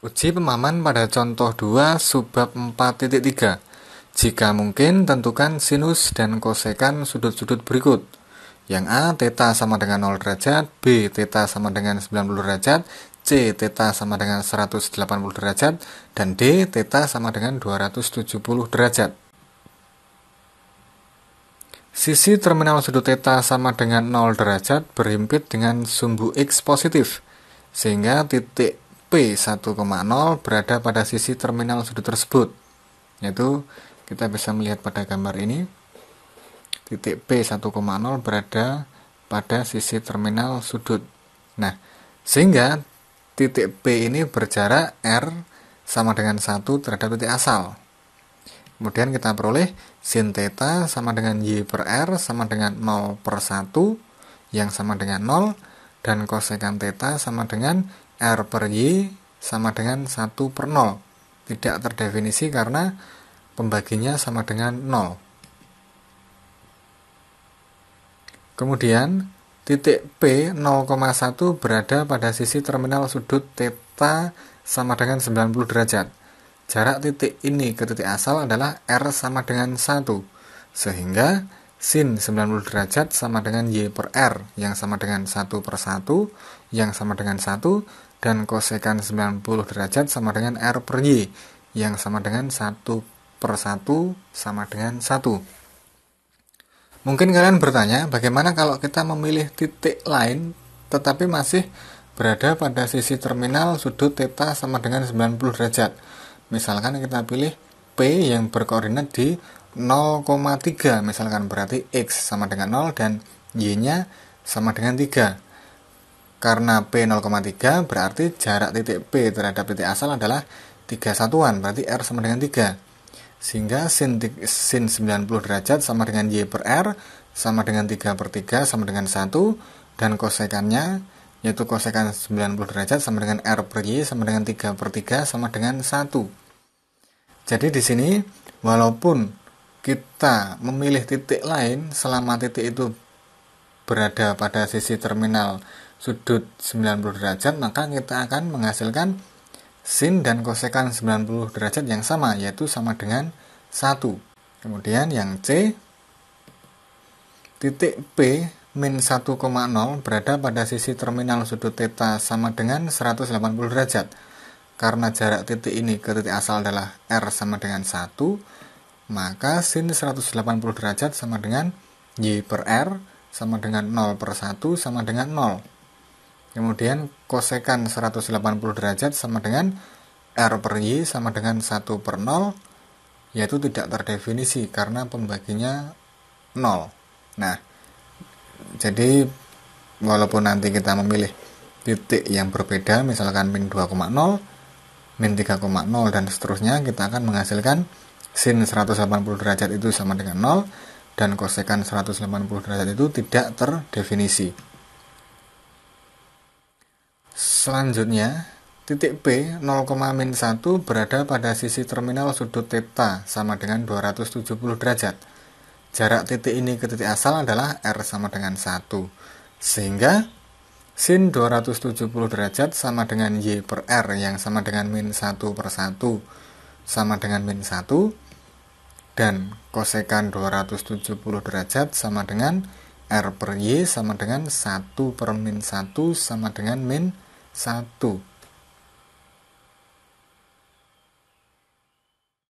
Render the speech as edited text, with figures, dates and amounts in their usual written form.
Uji pemahaman pada contoh 2 subbab 4.3. Jika mungkin, tentukan sinus dan kosekan sudut-sudut berikut. Yang A, theta sama dengan 0 derajat, B, theta sama dengan 90 derajat, C, theta sama dengan 180 derajat, dan D, theta sama dengan 270 derajat. Sisi terminal sudut theta sama dengan 0 derajat berhimpit dengan sumbu X positif, sehingga titik P1,0 berada pada sisi terminal sudut tersebut. Yaitu kita bisa melihat pada gambar ini, titik P1,0 berada pada sisi terminal sudut. Nah, sehingga titik P ini berjarak R sama dengan 1 terhadap titik asal. Kemudian kita peroleh sin theta sama dengan Y per R sama dengan 0 per 1 yang sama dengan 0, dan kosekan theta sama dengan R per Y sama dengan 1 per 0. Tidak terdefinisi karena pembaginya sama dengan 0. Kemudian titik P 0,1 berada pada sisi terminal sudut theta sama dengan 90 derajat. Jarak titik ini ke titik asal adalah R sama dengan 1, sehingga sin 90 derajat sama dengan Y per R yang sama dengan 1 per 1 yang sama dengan 1, dan kosekan 90 derajat sama dengan R per Y yang sama dengan 1 per 1 sama dengan 1. Mungkin kalian bertanya, bagaimana kalau kita memilih titik lain tetapi masih berada pada sisi terminal sudut theta sama dengan 90 derajat. Misalkan kita pilih P yang berkoordinat di 0,3, misalkan berarti X sama dengan 0 dan Y-nya sama dengan 3. Karena P 0,3 berarti jarak titik P terhadap titik asal adalah 3 satuan, berarti R sama dengan 3. Sehingga sin 90 derajat sama dengan Y per R sama dengan 3 per 3 sama dengan 1, dan kosekannya yaitu kosekan 90 derajat sama dengan R per Y sama dengan 3 per 3 sama dengan 1. Jadi di sini walaupun kita memilih titik lain, selama titik itu berada pada sisi terminal sudut 90 derajat, maka kita akan menghasilkan sin dan kosekan 90 derajat yang sama, yaitu sama dengan 1. Kemudian yang C, titik P min 1,0 berada pada sisi terminal sudut theta sama dengan 180 derajat. Karena jarak titik ini ke titik asal adalah R sama dengan 1, maka sin 180 derajat sama dengan Y per R sama dengan 0 per 1 sama dengan 0. Kemudian kosekan 180 derajat sama dengan R per Y sama dengan 1 per 0, yaitu tidak terdefinisi karena pembaginya 0. Nah, jadi walaupun nanti kita memilih titik yang berbeda, misalkan min 2,0, min 3,0 dan seterusnya, kita akan menghasilkan sin 180 derajat itu sama dengan 0 dan kosekan 180 derajat itu tidak terdefinisi. Selanjutnya, titik P 0,-1 berada pada sisi terminal sudut theta sama dengan 270 derajat. Jarak titik ini ke titik asal adalah R sama dengan 1, sehingga sin 270 derajat sama dengan Y per R yang sama dengan min 1 per 1 sama dengan min 1, dan kosekan 270 derajat sama dengan R per Y sama dengan 1 per min 1 sama dengan min 1.